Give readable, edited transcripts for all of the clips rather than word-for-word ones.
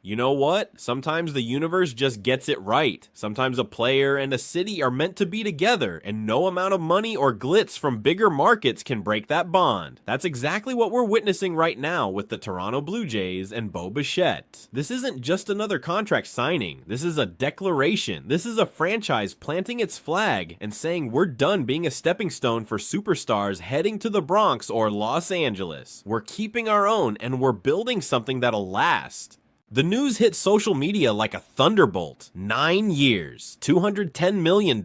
You know what? Sometimes the universe just gets it right. Sometimes a player and a city are meant to be together, and no amount of money or glitz from bigger markets can break that bond. That's exactly what we're witnessing right now with the Toronto Blue Jays and Bo Bichette. This isn't just another contract signing. This is a declaration. This is a franchise planting its flag and saying we're done being a stepping stone for superstars heading to the Bronx or Los Angeles. We're keeping our own, and we're building something that'll last. The news hit social media like a thunderbolt. 9 years, $210 million,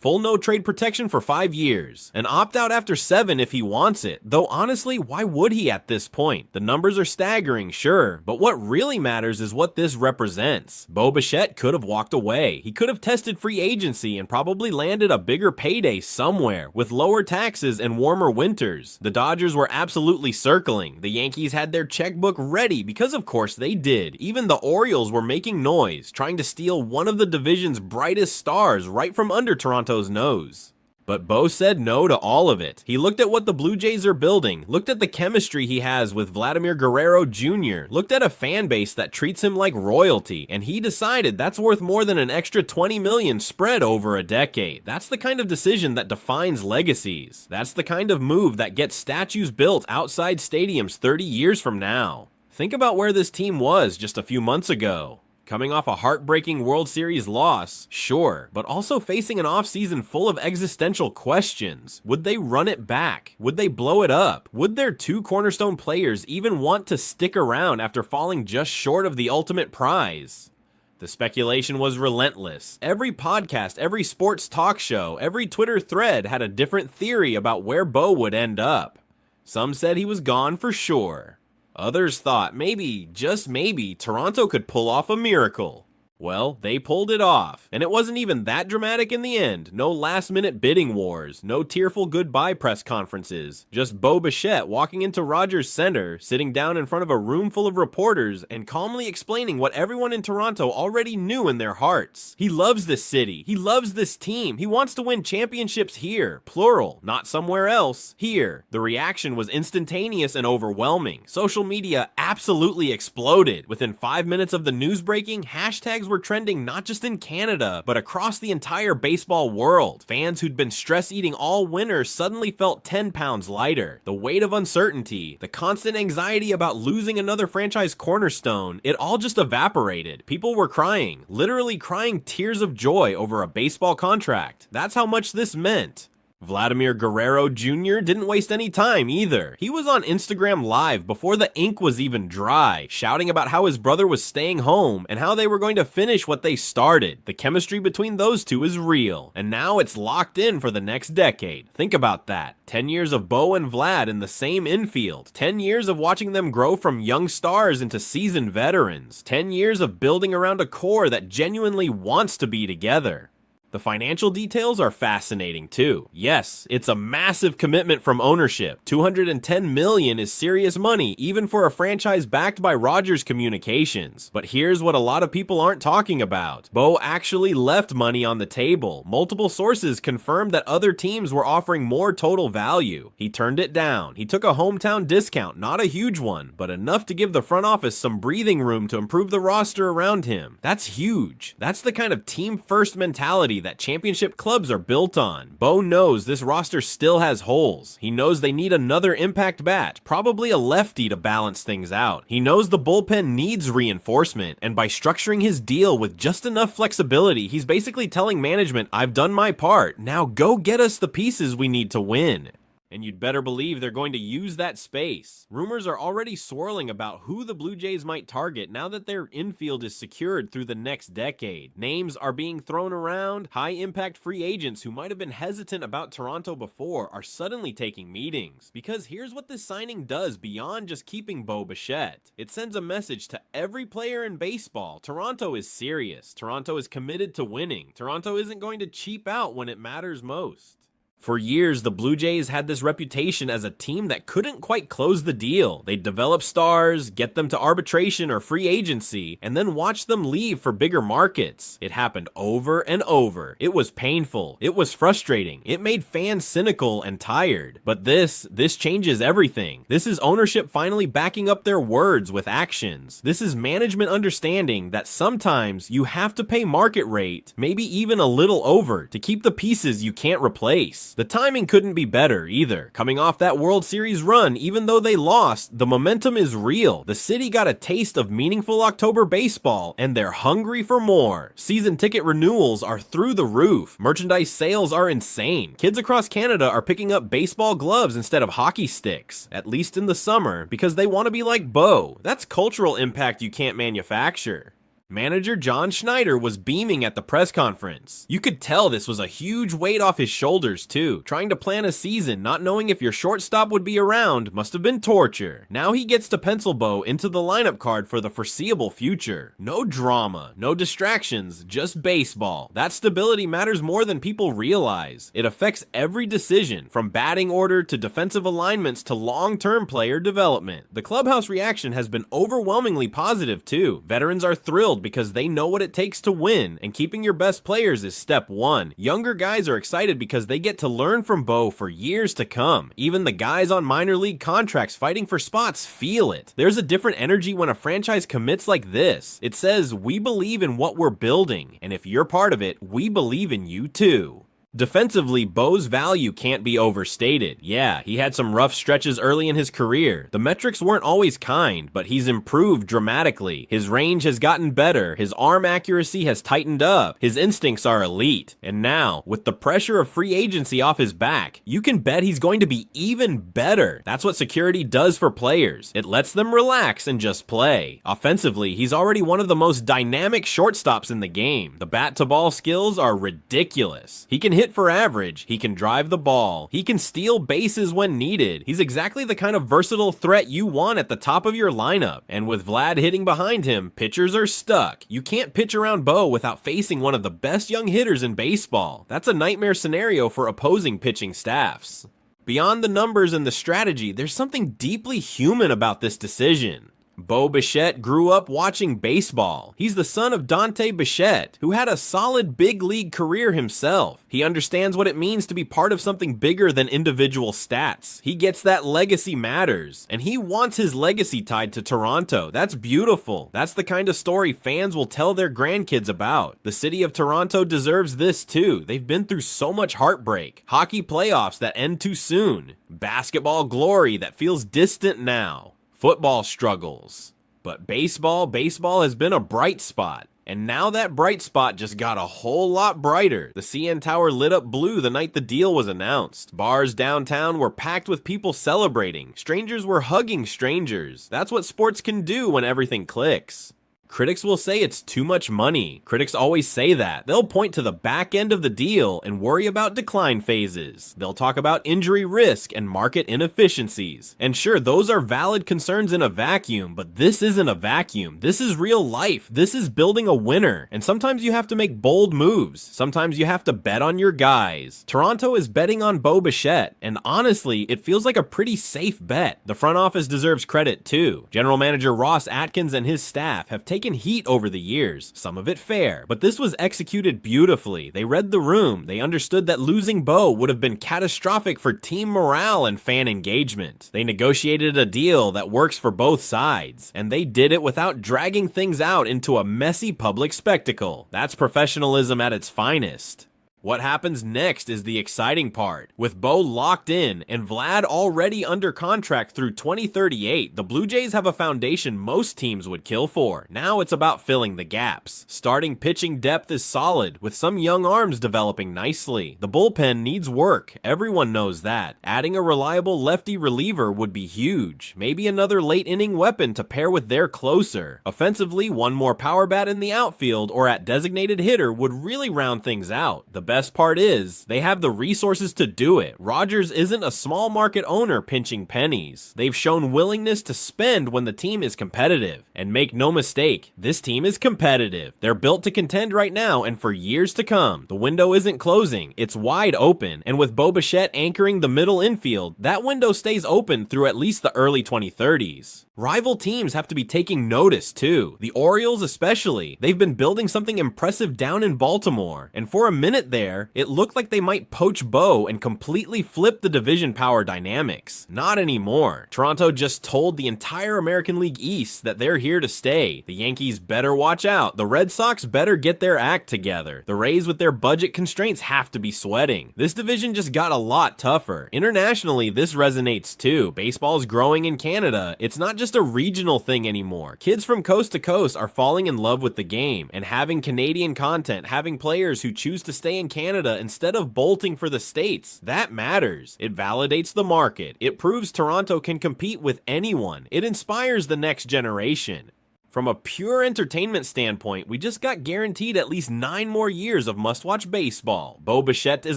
full no trade protection for 5 years, an opt-out after 7 if he wants it, though honestly, why would he at this point? The numbers are staggering, sure, but what really matters is what this represents. Bo Bichette could have walked away. He could have tested free agency and probably landed a bigger payday somewhere, with lower taxes and warmer winters. The Dodgers were absolutely circling. The Yankees had their checkbook ready, because of course they did. Even the Orioles were making noise, trying to steal one of the division's brightest stars right from under Toronto's nose. But Bo said no to all of it. He looked at what the Blue Jays are building, looked at the chemistry he has with Vladimir Guerrero Jr., looked at a fan base that treats him like royalty, and he decided that's worth more than an extra $20 million spread over a decade. That's the kind of decision that defines legacies. That's the kind of move that gets statues built outside stadiums 30 years from now. Think about where this team was just a few months ago. Coming off a heartbreaking World Series loss, sure, but also facing an offseason full of existential questions. Would they run it back? Would they blow it up? Would their 2 cornerstone players even want to stick around after falling just short of the ultimate prize? The speculation was relentless. Every podcast, every sports talk show, every Twitter thread had a different theory about where Bo would end up. Some said he was gone for sure. Others thought maybe, just maybe, Toronto could pull off a miracle. Well, they pulled it off, and it wasn't even that dramatic in the end. No last-minute bidding wars, no tearful goodbye press conferences, just Bo Bichette walking into Rogers Center, sitting down in front of a room full of reporters, and calmly explaining what everyone in Toronto already knew in their hearts. He loves this city, he loves this team, he wants to win championships here, plural, not somewhere else, here. The reaction was instantaneous and overwhelming. Social media absolutely exploded. Within 5 minutes of the news breaking, hashtags were trending not just in Canada, but across the entire baseball world. Fans who'd been stress eating all winter suddenly felt 10 pounds lighter. The weight of uncertainty, the constant anxiety about losing another franchise cornerstone, it all just evaporated. People were crying, literally crying tears of joy over a baseball contract. That's how much this meant. Vladimir Guerrero Jr. didn't waste any time either. He was on Instagram Live before the ink was even dry, shouting about how his brother was staying home and how they were going to finish what they started. The chemistry between those two is real, and now it's locked in for the next decade. Think about that. 10 years of Bo and Vlad in the same infield. 10 years of watching them grow from young stars into seasoned veterans. 10 years of building around a core that genuinely wants to be together. The financial details are fascinating too. Yes, it's a massive commitment from ownership. $210 million is serious money, even for a franchise backed by Rogers Communications. But here's what a lot of people aren't talking about. Bo actually left money on the table. Multiple sources confirmed that other teams were offering more total value. He turned it down. He took a hometown discount, not a huge one, but enough to give the front office some breathing room to improve the roster around him. That's huge. That's the kind of team-first mentality that championship clubs are built on. Bo knows this roster still has holes. He knows they need another impact bat, probably a lefty to balance things out. He knows the bullpen needs reinforcement, and by structuring his deal with just enough flexibility, he's basically telling management, I've done my part, now go get us the pieces we need to win. And you'd better believe they're going to use that space. Rumors are already swirling about who the Blue Jays might target now that their infield is secured through the next decade. Names are being thrown around. High-impact free agents who might have been hesitant about Toronto before are suddenly taking meetings. Because here's what this signing does beyond just keeping Bo Bichette. It sends a message to every player in baseball. Toronto is serious. Toronto is committed to winning. Toronto isn't going to cheap out when it matters most. For years, the Blue Jays had this reputation as a team that couldn't quite close the deal. They'd develop stars, get them to arbitration or free agency, and then watch them leave for bigger markets. It happened over and over. It was painful. It was frustrating. It made fans cynical and tired. But this changes everything. This is ownership finally backing up their words with actions. This is management understanding that sometimes you have to pay market rate, maybe even a little over, to keep the pieces you can't replace. The timing couldn't be better either. Coming off that World Series run, even though they lost, the momentum is real. The city got a taste of meaningful October baseball, and they're hungry for more. Season ticket renewals are through the roof. Merchandise sales are insane. Kids across Canada are picking up baseball gloves instead of hockey sticks, at least in the summer, because they want to be like Bo. That's cultural impact you can't manufacture. Manager John Schneider was beaming at the press conference. You could tell this was a huge weight off his shoulders too. Trying to plan a season, not knowing if your shortstop would be around, must have been torture. Now he gets to pencil Bo into the lineup card for the foreseeable future. No drama, no distractions, just baseball. That stability matters more than people realize. It affects every decision, from batting order to defensive alignments to long-term player development. The clubhouse reaction has been overwhelmingly positive too. Veterans are thrilled because they know what it takes to win, and keeping your best players is step one. Younger guys are excited because they get to learn from Bo for years to come. Even the guys on minor league contracts fighting for spots feel it. There's a different energy when a franchise commits like this. It says, we believe in what we're building, and if you're part of it, we believe in you too. Defensively, Bo's value can't be overstated. Yeah, he had some rough stretches early in his career. The metrics weren't always kind, but he's improved dramatically. His range has gotten better, his arm accuracy has tightened up, his instincts are elite. And now, with the pressure of free agency off his back, you can bet he's going to be even better. That's what security does for players. It lets them relax and just play. Offensively, he's already one of the most dynamic shortstops in the game. The bat-to-ball skills are ridiculous. He can hit for average, he can drive the ball, he can steal bases when needed. He's exactly the kind of versatile threat you want at the top of your lineup. And with Vlad hitting behind him, pitchers are stuck. You can't pitch around Bo without facing one of the best young hitters in baseball. That's a nightmare scenario for opposing pitching staffs. Beyond the numbers and the strategy, there's something deeply human about this decision. Bo Bichette grew up watching baseball. He's the son of Dante Bichette, who had a solid big league career himself. He understands what it means to be part of something bigger than individual stats. He gets that legacy matters, and he wants his legacy tied to Toronto. That's beautiful. That's the kind of story fans will tell their grandkids about. The city of Toronto deserves this too. They've been through so much heartbreak. Hockey playoffs that end too soon. Basketball glory that feels distant now. Football struggles. But baseball has been a bright spot. And now that bright spot just got a whole lot brighter. The CN Tower lit up blue the night the deal was announced. Bars downtown were packed with people celebrating. Strangers were hugging strangers. That's what sports can do when everything clicks. Critics will say it's too much money. Critics always say that. They'll point to the back end of the deal and worry about decline phases. They'll talk about injury risk and market inefficiencies. And sure, those are valid concerns in a vacuum, but this isn't a vacuum. This is real life. This is building a winner. And sometimes you have to make bold moves. Sometimes you have to bet on your guys. Toronto is betting on Bo Bichette, and honestly, it feels like a pretty safe bet. The front office deserves credit too. General Manager Ross Atkins and his staff have taken heat over the years, some of it fair, but this was executed beautifully. They read the room. They understood that losing Bo would have been catastrophic for team morale and fan engagement. They negotiated a deal that works for both sides, and they did it without dragging things out into a messy public spectacle. That's professionalism at its finest. What happens next is the exciting part. With Bo locked in and Vlad already under contract through 2038, the Blue Jays have a foundation most teams would kill for. Now it's about filling the gaps. Starting pitching depth is solid, with some young arms developing nicely. The bullpen needs work, everyone knows that. Adding a reliable lefty reliever would be huge. Maybe another late inning weapon to pair with their closer. Offensively, one more power bat in the outfield or at designated hitter would really round things out. The best part is, they have the resources to do it. Rodgers isn't a small market owner pinching pennies. They've shown willingness to spend when the team is competitive. And make no mistake, this team is competitive. They're built to contend right now and for years to come. The window isn't closing, it's wide open. And with Bichette anchoring the middle infield, that window stays open through at least the early 2030s. Rival teams have to be taking notice too. The Orioles especially. They've been building something impressive down in Baltimore. And for a minute there, it looked like they might poach Bo and completely flip the division power dynamics. Not anymore. Toronto just told the entire American League East that they're here to stay. The Yankees better watch out. The Red Sox better get their act together. The Rays with their budget constraints have to be sweating. This division just got a lot tougher. Internationally, this resonates too. Baseball's growing in Canada. It's not just a regional thing anymore. Kids from coast to coast are falling in love with the game, and having Canadian content, having players who choose to stay in Canada instead of bolting for the States, that matters. It validates the market. It proves Toronto can compete with anyone. It inspires the next generation. From a pure entertainment standpoint, we just got guaranteed at least 9 more years of must-watch baseball. Bichette is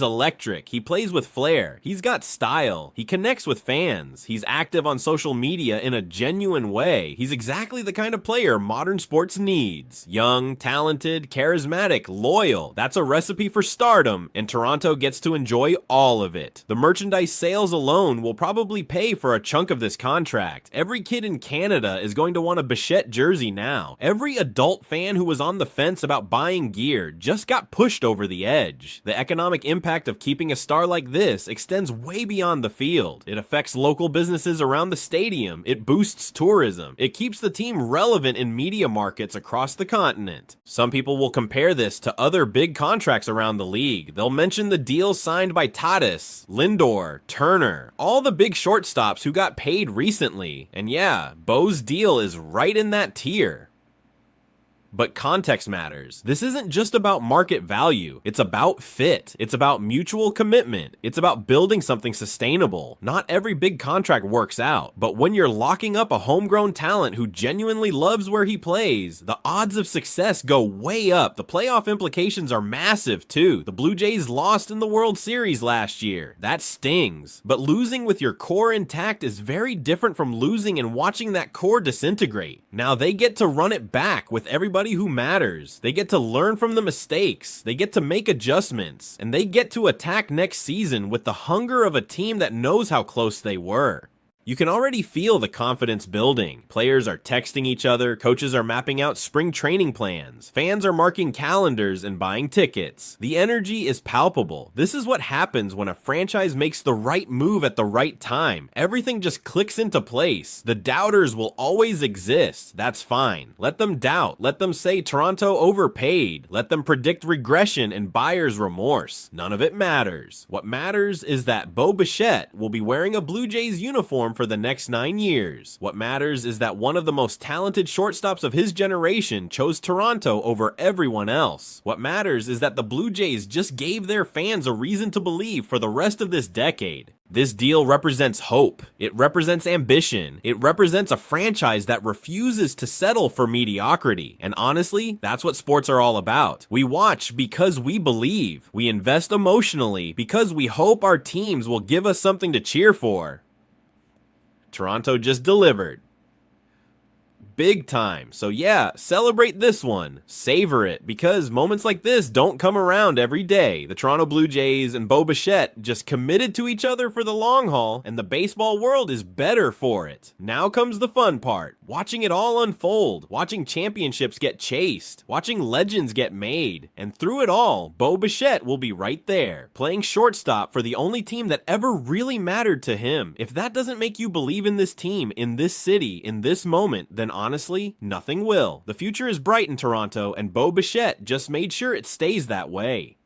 electric. He plays with flair. He's got style. He connects with fans. He's active on social media in a genuine way. He's exactly the kind of player modern sports needs. Young, talented, charismatic, loyal. That's a recipe for stardom, and Toronto gets to enjoy all of it. The merchandise sales alone will probably pay for a chunk of this contract. Every kid in Canada is going to want a Bichette jersey now. Every adult fan who was on the fence about buying gear just got pushed over the edge. The economic impact of keeping a star like this extends way beyond the field. It affects local businesses around the stadium. It boosts tourism. It keeps the team relevant in media markets across the continent. Some people will compare this to other big contracts around the league. They'll mention the deals signed by Tatis, Lindor, Turner, all the big shortstops who got paid recently. And yeah, Bo's deal is right in that tier. But context matters. This isn't just about market value. It's about fit. It's about mutual commitment. It's about building something sustainable. Not every big contract works out, but when you're locking up a homegrown talent who genuinely loves where he plays, the odds of success go way up. The playoff implications are massive too. The Blue Jays lost in the World Series last year. That stings. But losing with your core intact is very different from losing and watching that core disintegrate. Now they get to run it back with everybody who matters. They get to learn from the mistakes. They get to make adjustments. And they get to attack next season with the hunger of a team that knows how close they were. You can already feel the confidence building. Players are texting each other, coaches are mapping out spring training plans, fans are marking calendars and buying tickets. The energy is palpable. This is what happens when a franchise makes the right move at the right time. Everything just clicks into place. The doubters will always exist. That's fine. Let them doubt. Let them say Toronto overpaid. Let them predict regression and buyer's remorse. None of it matters. What matters is that Bichette will be wearing a Blue Jays uniform for the next 9 years. What matters is that one of the most talented shortstops of his generation chose Toronto over everyone else. What matters is that the Blue Jays just gave their fans a reason to believe for the rest of this decade. This deal represents hope. It represents ambition. It represents a franchise that refuses to settle for mediocrity. And honestly, that's what sports are all about. We watch because we believe. We invest emotionally because we hope our teams will give us something to cheer for. Toronto just delivered. Big time. So yeah, celebrate this one. Savor it, because moments like this don't come around every day. The Toronto Blue Jays and Bichette just committed to each other for the long haul, and the baseball world is better for it. Now comes the fun part. Watching it all unfold. Watching championships get chased. Watching legends get made. And through it all, Bichette will be right there, playing shortstop for the only team that ever really mattered to him. If that doesn't make you believe in this team, in this city, in this moment, then honestly, nothing will. The future is bright in Toronto, and Bichette just made sure it stays that way.